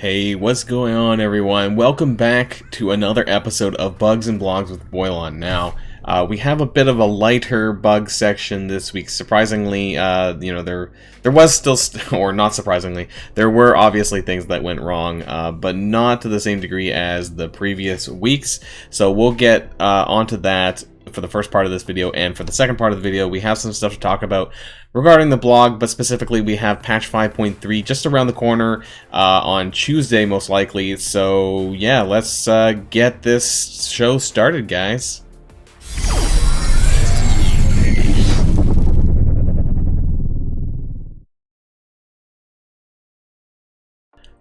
Hey, what's going on, everyone? Welcome back to another episode of Bugs and Blogs with Boilon. Now, we have a bit of a lighter bug section this week. Surprisingly, there was still, or not surprisingly, there were obviously things that went wrong, but not to the same degree as the previous weeks. So we'll get onto that for the first part of this video, and for the second part of the video, we have some stuff to talk about regarding the blog, but specifically we have patch 5.3 just around the corner on Tuesday, most likely. So yeah, let's get this show started, guys.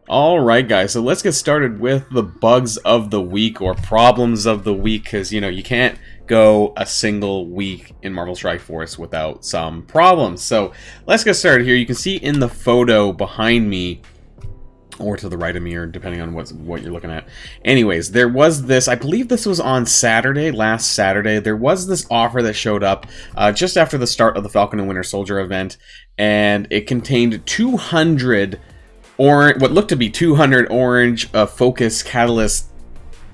Alright guys, so let's get started with the bugs of the week, or problems of the week, because you can't go a single week in Marvel Strike Force without some problems. So let's get started here. You can see in the photo behind me, or to the right of me, or depending on what you're looking at. Anyways, there was this, I believe this was on Saturday, last Saturday, there was this offer that showed up just after the start of the Falcon and Winter Soldier event, and it contained 200 what looked to be 200 orange focus catalyst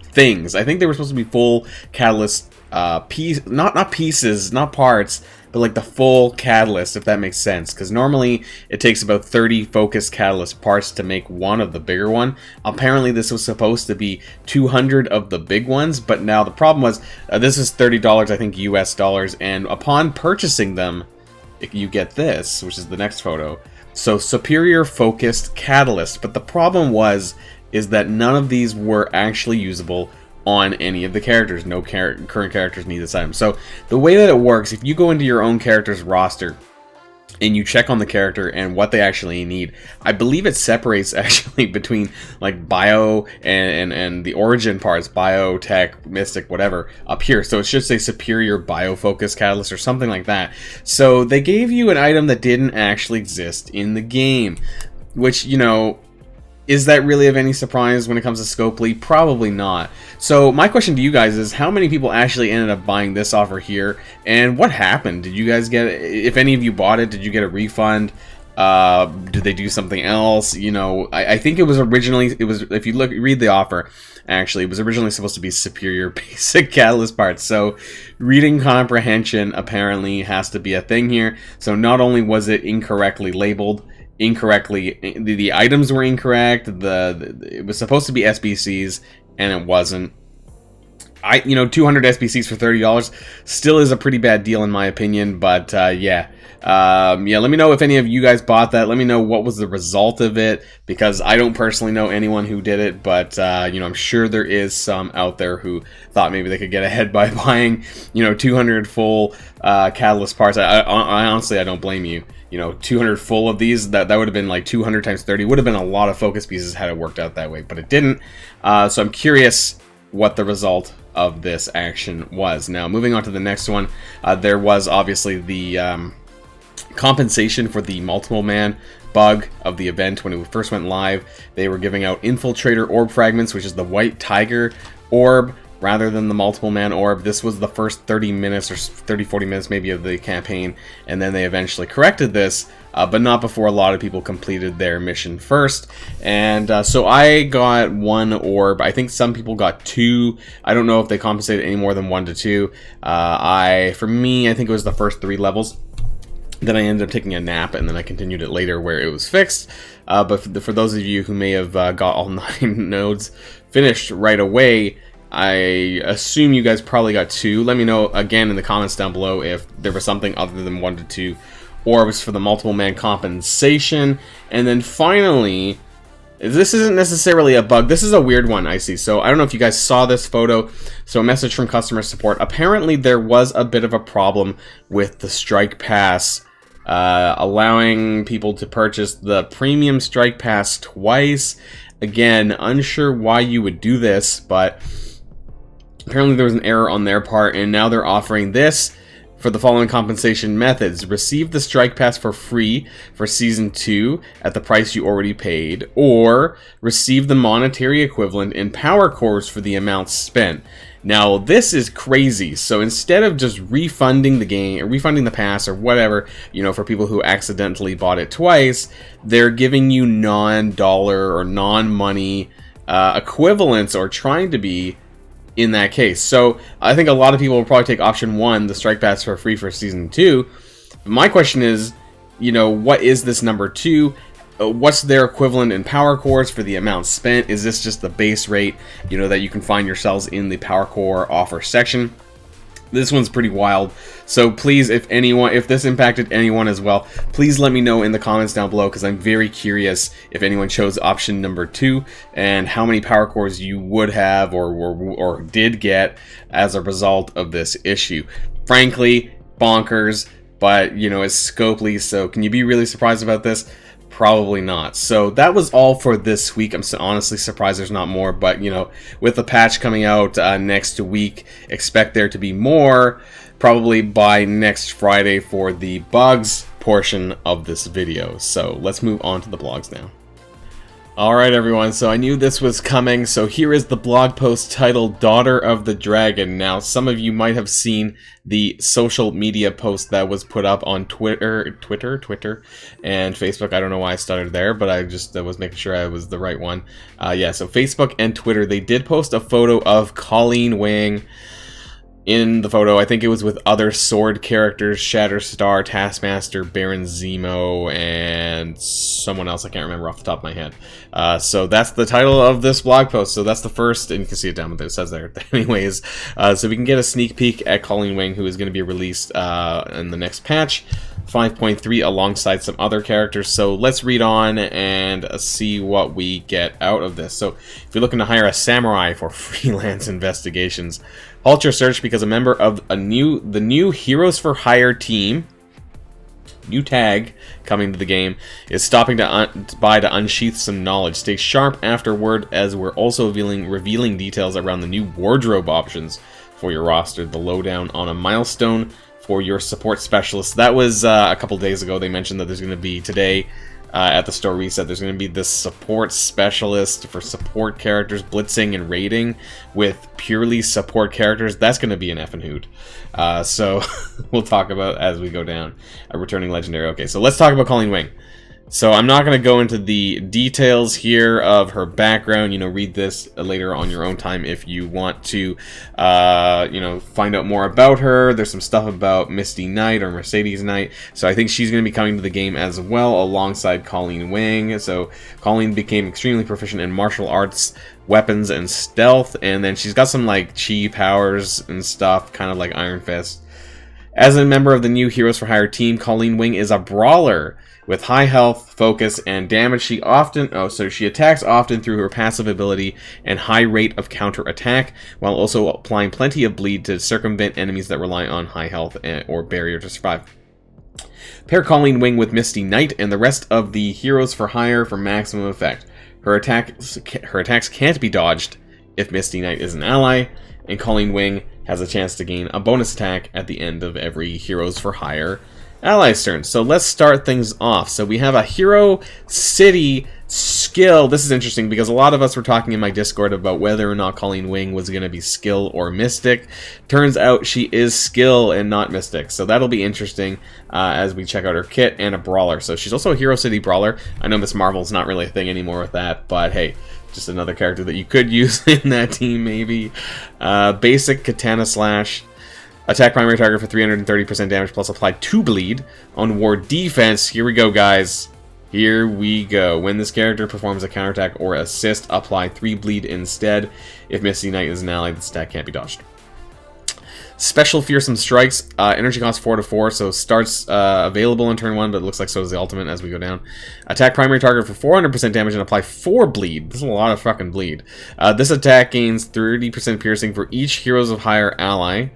things. I think they were supposed to be full catalyst not pieces, not parts, but like the full catalyst, if that makes sense, because normally it takes about 30 focus catalyst parts to make one of the bigger one. Apparently this was supposed to be 200 of the big ones, but now the problem was this is $30, I think, US dollars, and upon purchasing them you get this, which is the next photo. So superior focused catalyst, but the problem is that none of these were actually usable on any of the characters. No current characters need this item. So the way that it works, if you go into your own character's roster and you check on the character and what they actually need, I believe it separates actually between like bio and the origin parts, bio, tech, mystic, whatever, up here. So it should say superior bio focus catalyst or something like that. So they gave you an item that didn't actually exist in the game, which, is that really of any surprise when it comes to Scopely? Probably not. So my question to you guys is, how many people actually ended up buying this offer here, and what happened? Did you guys get it? If any of you bought it, did you get a refund? Did they do something else? I think it was originally, if you read the offer, actually, it was originally supposed to be superior basic catalyst parts. So reading comprehension apparently has to be a thing here. So not only was it incorrectly labeled, the items were incorrect, it was supposed to be SBCs and it wasn't. 200 SBCs for $30 still is a pretty bad deal in my opinion, but yeah, let me know if any of you guys bought that. Let me know what was the result of it, because I don't personally know anyone who did it, but I'm sure there is some out there who thought maybe they could get ahead by buying 200 full catalyst parts. I honestly, I don't blame you. 200 full of these, that would have been like 200 times 30, would have been a lot of focus pieces had it worked out that way, but it didn't. So I'm curious what the result of this action was. Now, moving on to the next one, there was obviously the compensation for the multiple man bug of the event. When it first went live, they were giving out infiltrator orb fragments, which is the white tiger orb, rather than the multiple man orb. This was the first 30 minutes or 40 minutes maybe of the campaign, and then they eventually corrected this, but not before a lot of people completed their mission first. And so I got one orb. I think some people got two. I don't know if they compensated any more than 1 to 2. For me, I think it was the first 3 levels. Then I ended up taking a nap, and then I continued it later where it was fixed. But for those of you who may have got all 9 nodes finished right away, I assume you guys probably got 2. Let me know again in the comments down below if there was something other than 1 to 2 orbs for the multiple man compensation. And then finally, this isn't necessarily a bug. This is a weird one I see. So I don't know if you guys saw this photo. So a message from customer support. Apparently there was a bit of a problem with the Strike Pass, allowing people to purchase the premium Strike Pass twice. Again, unsure why you would do this, but apparently there was an error on their part, and now they're offering this for the following compensation methods. Receive the Strike Pass for free for Season 2 at the price you already paid, or receive the monetary equivalent in power cores for the amount spent. Now, this is crazy. So instead of just refunding the game, or refunding the pass, or whatever, you know, for people who accidentally bought it twice, they're giving you non-dollar or non-money equivalents, or trying to be, in that case. So I think a lot of people will probably take option 1, the strike pass, for free for season 2. My question is, you know, what is this number 2? What's their equivalent in power cores for the amount spent? Is this just the base rate, you know, that you can find yourselves in the power core offer section? This one's pretty wild. So please, if this impacted anyone as well, please let me know in the comments down below, because I'm very curious if anyone chose option number 2 and how many power cores you would have or did get as a result of this issue. Frankly, bonkers, but you know, it's Scopely, so can you be really surprised about this? Probably not. So that was all for this week. I'm honestly surprised there's not more, but you know, with the patch coming out next week, expect there to be more, probably by next Friday for the bugs portion of this video. So let's move on to the blogs now. Alright everyone, so I knew this was coming, so here is the blog post titled Daughter of the Dragon. Now, some of you might have seen the social media post that was put up on Twitter, and Facebook. I don't know why I started there, but I just was making sure I was the right one. Yeah, so Facebook and Twitter, they did post a photo of Colleen Wing. In the photo, I think it was with other sword characters, Shatterstar, Taskmaster, Baron Zemo, and someone else I can't remember off the top of my head. So that's the title of this blog post. So that's the first, and you can see it down there, it says there. Anyways, so we can get a sneak peek at Colleen Wing, who is going to be released in the next patch, 5.3, alongside some other characters. So let's read on and see what we get out of this. So if you're looking to hire a samurai for freelance investigations, halt your search, because a member of the new Heroes for Hire team, new tag coming to the game, is stopping by to unsheath some knowledge. Stay sharp afterward, as we're also revealing details around the new wardrobe options for your roster. The lowdown on a milestone for your support specialist. That was a couple days ago. They mentioned that there's going to be today at the store reset, there's going to be this support specialist for support characters, blitzing and raiding with purely support characters. That's going to be an effing hoot. So we'll talk about as we go down. A returning legendary. Okay, so let's talk about Colleen Wing. So I'm not going to go into the details here of her background. You know, read this later on your own time if you want to, you know, find out more about her. There's some stuff about Misty Knight or Mercedes Knight. So I think she's going to be coming to the game as well alongside Colleen Wing. So Colleen became extremely proficient in martial arts, weapons, and stealth. And then she's got some like chi powers and stuff, kind of like Iron Fist. As a member of the new Heroes for Hire team, Colleen Wing is a brawler with high health, focus, and damage. She attacks often through her passive ability and high rate of counter attack, while also applying plenty of bleed to circumvent enemies that rely on high health or barrier to survive. Pair Colleen Wing with Misty Knight and the rest of the Heroes for Hire for maximum effect. Her attacks can't be dodged if Misty Knight is an ally, and Colleen Wing has a chance to gain a bonus attack at the end of every Heroes for Hire ally's turn. So let's start things off. So we have a Hero City skill. This is interesting because a lot of us were talking in my Discord about whether or not Colleen Wing was going to be skill or mystic. Turns out she is skill and not mystic. So that'll be interesting as we check out her kit, and a brawler. So she's also a Hero City brawler. I know Miss Marvel's not really a thing anymore with that, but hey, just another character that you could use in that team maybe. Basic Katana Slash. Attack primary target for 330% damage plus apply 2 bleed. On war defense, here we go guys. Here we go. When this character performs a counterattack or assist, apply 3 bleed instead. If Misty Knight is an ally, this attack can't be dodged. Special Fearsome Strikes. Energy cost 4 to 4, so starts available in turn 1, but it looks like so is the ultimate as we go down. Attack primary target for 400% damage and apply 4 bleed. This is a lot of fucking bleed. This attack gains 30% piercing for each Heroes of Hire ally.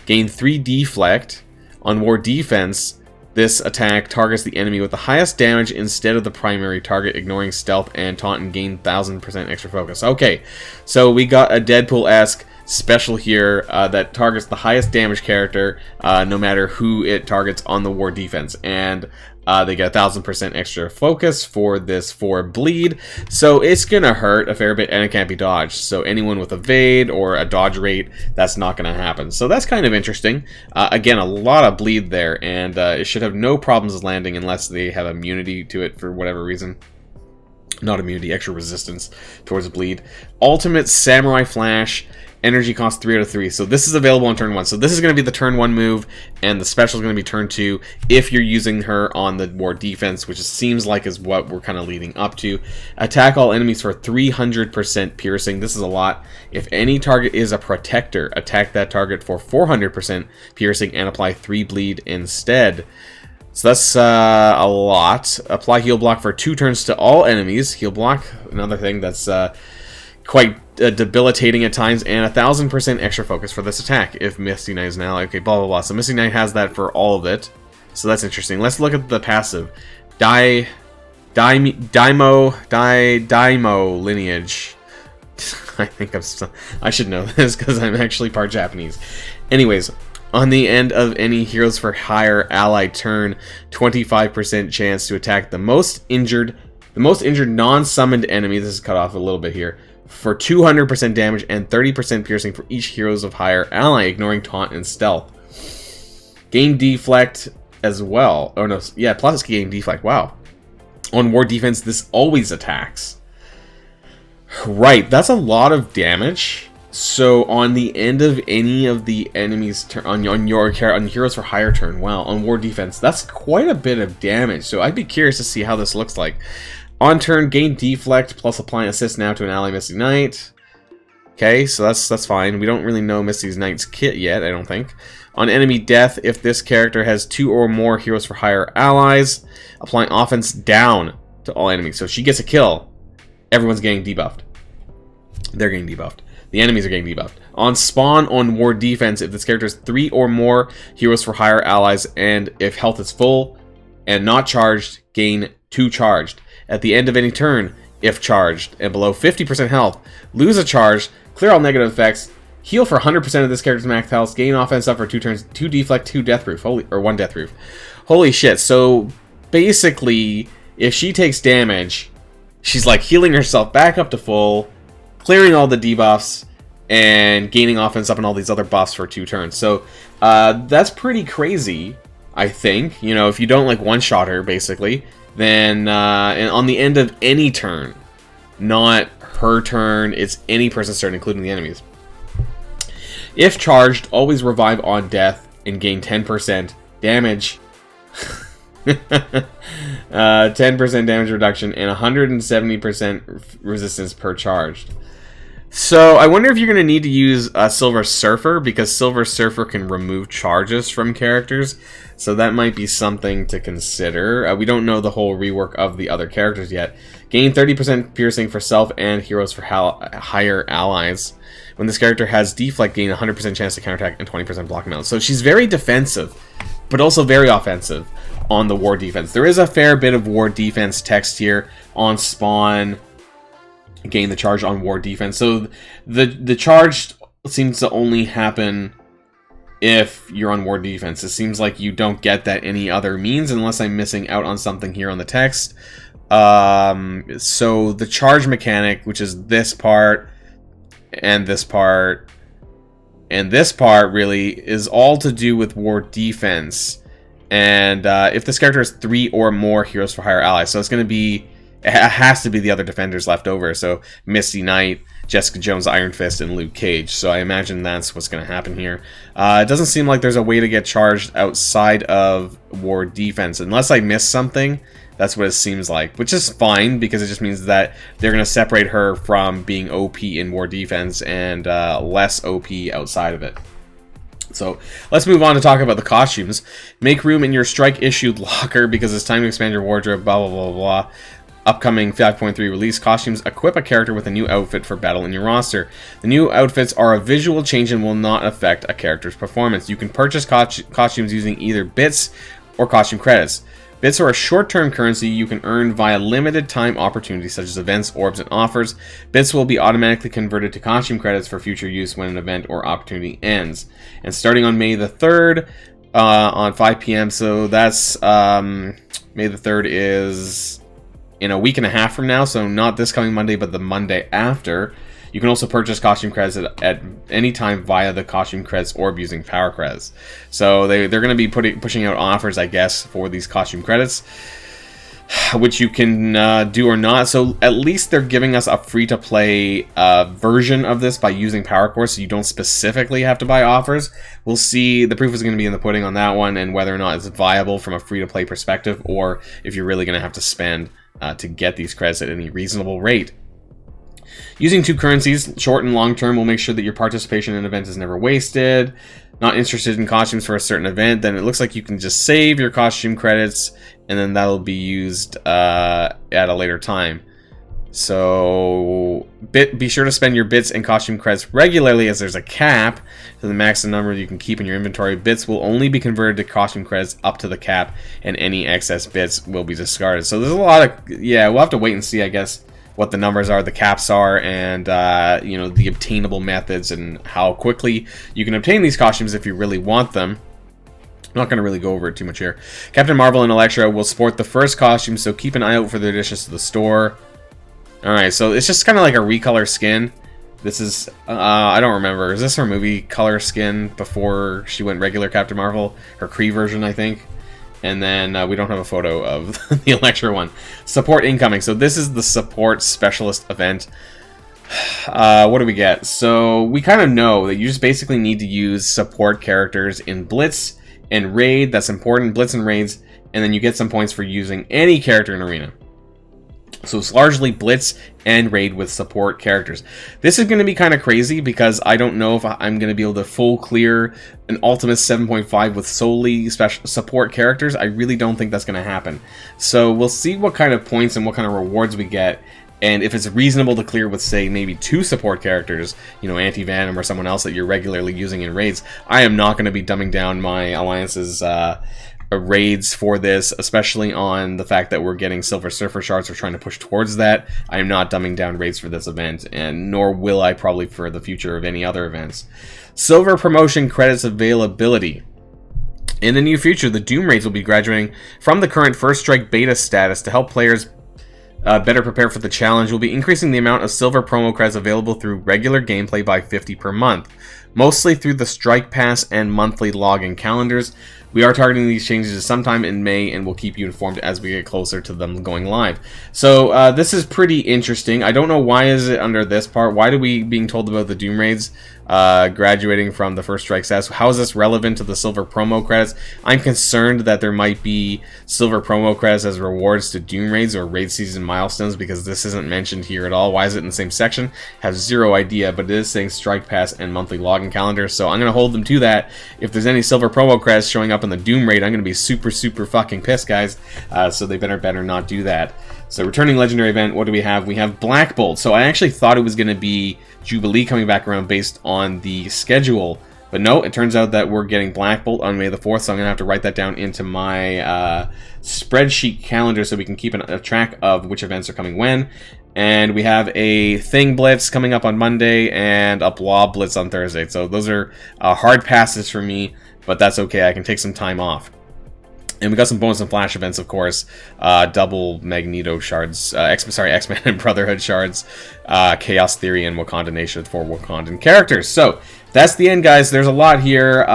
Gain 3 deflect. On war defense, this attack targets the enemy with the highest damage instead of the primary target, ignoring stealth and taunt, and gain 1000% extra focus. Okay, so we got a Deadpool-esque special here that targets the highest damage character no matter who it targets on the war defense. And They get 1000% extra focus for this 4 bleed, so it's gonna hurt a fair bit, and it can't be dodged. So anyone with evade or a dodge rate, that's not gonna happen. So that's kind of interesting. Again, a lot of bleed there, and it should have no problems landing unless they have immunity to it for whatever reason. Not immunity, extra resistance towards bleed. Ultimate Samurai Flash. Energy cost 3 out of 3. So this is available on turn 1. So this is going to be the turn 1 move, and the special is going to be turn 2 if you're using her on the war defense, which it seems like is what we're kind of leading up to. Attack all enemies for 300% piercing. This is a lot. If any target is a protector, attack that target for 400% piercing and apply 3 bleed instead. So that's a lot. Apply heal block for 2 turns to all enemies. Heal block, another thing that's quite debilitating at times, and 1000% extra focus for this attack if Misty Knight is an ally. Okay, blah blah blah. So Misty Knight has that for all of it, so that's interesting. Let's look at the passive. Daimo lineage. I think I should know this because I'm actually part Japanese. Anyways, on the end of any Heroes for Hire ally turn, 25% chance to attack the most injured non-summoned enemy. This is cut off a little bit here. For 200% damage and 30% piercing for each Heroes of Hire ally, ignoring taunt and stealth. Gain deflect as well. Oh no, yeah, plus gain deflect. Wow. On war defense, this always attacks. Right, that's a lot of damage. So on the end of any of the enemies turn on Heroes for Hire turn, wow, on war defense, that's quite a bit of damage. So I'd be curious to see how this looks like. On turn, gain deflect plus apply assist now to an ally Misty Knight. Okay, so that's fine. We don't really know Misty Knight's kit yet, I don't think. On enemy death, if this character has 2 or more Heroes for Hire allies, applying offense down to all enemies. So if she gets a kill, everyone's getting debuffed. They're getting debuffed. The enemies are getting debuffed. On spawn on war defense, if this character has 3 or more Heroes for Hire allies, and if health is full and not charged, gain 2 charged. At the end of any turn, if charged and below 50% health, lose a charge, clear all negative effects, heal for 100% of this character's max health, gain offense up for 2 turns, 2 deflect, 2 death proof, 1 death proof. Holy shit! So basically, if she takes damage, she's like healing herself back up to full, clearing all the debuffs, and gaining offense up and all these other buffs for 2 turns. So that's pretty crazy, I think. You know, if you don't like one-shot her, basically, then and on the end of any turn, not her turn, it's any person's turn, including the enemies. If charged, always revive on death and gain 10% damage. 10% damage reduction and 170% resistance per charged. So I wonder if you're going to need to use Silver Surfer, because Silver Surfer can remove charges from characters. So that might be something to consider. We don't know the whole rework of the other characters yet. Gain 30% piercing for self and Heroes for Hire allies. When this character has deflect, gain 100% chance to counterattack and 20% block amount. So she's very defensive, but also very offensive on the war defense. There is a fair bit of war defense text here on spawn. Gain the charge on war defense. So the charge seems to only happen if you're on war defense. It seems like you don't get that any other means, unless I'm missing out on something here on the text. So the charge mechanic, which is this part and this part and this part, really is all to do with war defense. And if this character has 3 or more Heroes for Hire allies, so it's going to be, it has to be the other defenders left over. So Misty Knight, Jessica Jones, Iron Fist, and Luke Cage. So I imagine that's what's going to happen here. It doesn't seem like there's a way to get charged outside of war defense. Unless I missed something, that's what it seems like. Which is fine, because it just means that they're going to separate her from being OP in war defense and less OP outside of it. So let's move on to talk about the costumes. Make room in your strike-issued locker because it's time to expand your wardrobe, blah, blah, blah, blah. Upcoming 5.3 release costumes. Equip a character with a new outfit for battle in your roster. The new outfits are a visual change and will not affect a character's performance. You can purchase costumes using either bits or costume credits. Bits are a short-term currency you can earn via limited time opportunities such as events, orbs, and offers. Bits will be automatically converted to costume credits for future use when an event or opportunity ends. And starting on May the 3rd, on 5 p.m, so that's May the 3rd is in a week and a half from now, so not this coming Monday, but the Monday after. You can also purchase costume credits at any time via the costume credits orb using power credits. So they're going to be pushing out offers, I guess, for these costume credits, which you can do or not. So at least they're giving us a free-to-play version of this by using power cores, so you don't specifically have to buy offers. We'll see. The proof is going to be in the pudding on that one, and whether or not it's viable from a free-to-play perspective, or if you're really going to have to spend to get these credits at any reasonable rate. Using 2 currencies, short and long term, will make sure that your participation in an event is never wasted. Not interested in costumes for a certain event, then it looks like you can just save your costume credits, and then that'll be used at a later time. So be sure to spend your bits and costume credits regularly, as there's a cap to the maximum number you can keep in your inventory. Bits will only be converted to costume credits up to the cap, and any excess bits will be discarded. So there's a lot of, yeah, we'll have to wait and see, I guess, what the numbers are, the caps are, and you know, the obtainable methods and how quickly you can obtain these costumes if you really want them. I'm not going to really go over it too much here. Captain Marvel and Elektra will sport the first costume, so keep an eye out for the additions to the store. Alright, so it's just kind of like a recolor skin. This is, I don't remember, is this her movie color skin before she went regular Captain Marvel? Her Kree version, I think. And then we don't have a photo of the Elektra one. Support incoming. So this is the support specialist event. What do we get? So we kind of know that you just basically need to use support characters in Blitz and Raid. That's important, Blitz and Raids. And then you get some points for using any character in Arena. So it's largely Blitz and Raid with support characters. This is going to be kind of crazy because I don't know if I'm going to be able to full clear an Ultimate 7.5 with solely special support characters. I really don't think that's going to happen. So we'll see what kind of points and what kind of rewards we get. And if it's reasonable to clear with, say, maybe 2 support characters, you know, Anti-Venom or someone else that you're regularly using in raids, I am not going to be dumbing down my Alliance's raids for this, especially on the fact that we're getting Silver Surfer shards. We're trying to push towards that. I am not dumbing down raids for this event, and nor will I probably for the future of any other events. Silver promotion credits availability. In the near future, the Doom raids will be graduating from the current First Strike beta status to help players better prepare for the challenge. We'll be increasing the amount of silver promo credits available through regular gameplay by 50 per month, mostly through the Strike Pass and monthly login calendars. We are targeting these changes sometime in May, and we'll keep you informed as we get closer to them going live. So this is pretty interesting. I don't know why is it under this part. Why are we being told about the Doom raids graduating from the First Strike status? How is this relevant to the silver promo credits? I'm concerned that there might be silver promo credits as rewards to Doom raids or raid season milestones, because this isn't mentioned here at all. Why is it in the same section? Have zero idea, but it is saying Strike Pass and monthly login calendar, so I'm going to hold them to that. If there's any silver promo credits showing up in the Doom raid, I'm going to be super fucking pissed, guys. So they better not do that. So returning legendary event, what do we have? We have Black Bolt. So I actually thought it was going to be Jubilee coming back around based on the schedule, but no, it turns out that we're getting Black Bolt on May the 4th, so I'm going to have to write that down into my spreadsheet calendar so we can keep a track of which events are coming when. And we have a Thing Blitz coming up on Monday and a Blob Blitz on Thursday. So those are hard passes for me, but that's okay. I can take some time off. And we got some bonus and flash events, of course. Double Magneto shards, X-Men and Brotherhood shards, Chaos Theory, and Wakanda Nation for Wakandan characters. So that's the end, guys. There's a lot here.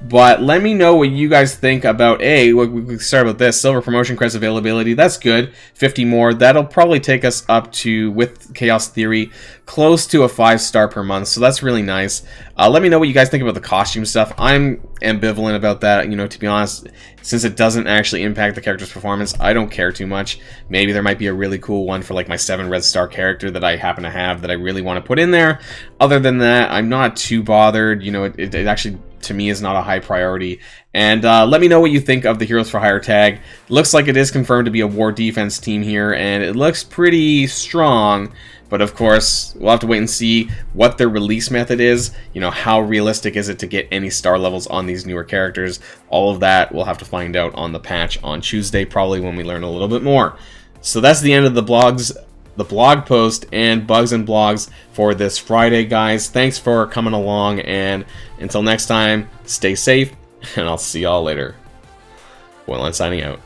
But let me know what you guys think about, we start with this, silver promotion credits availability. That's good. 50 more. That'll probably take us up to, with Chaos Theory, close to a 5-star per month. So that's really nice. Let me know what you guys think about the costume stuff. I'm ambivalent about that. You know, to be honest, since it doesn't actually impact the character's performance, I don't care too much. Maybe there might be a really cool one for like my 7 red star character that I happen to have that I really want to put in there. Other than that, I'm not too bothered. You know, it actually, to me, is not a high priority. And let me know what you think of the Heroes for Hire tag. Looks like it is confirmed to be a war defense team here, and it looks pretty strong. But of course, we'll have to wait and see what their release method is. You know, how realistic is it to get any star levels on these newer characters? All of that we'll have to find out on the patch on Tuesday, probably when we learn a little bit more. So that's the end of the blog post and bugs and blogs for this Friday, guys. Thanks for coming along, and until next time, stay safe, and I'll see y'all later. Boilon signing out.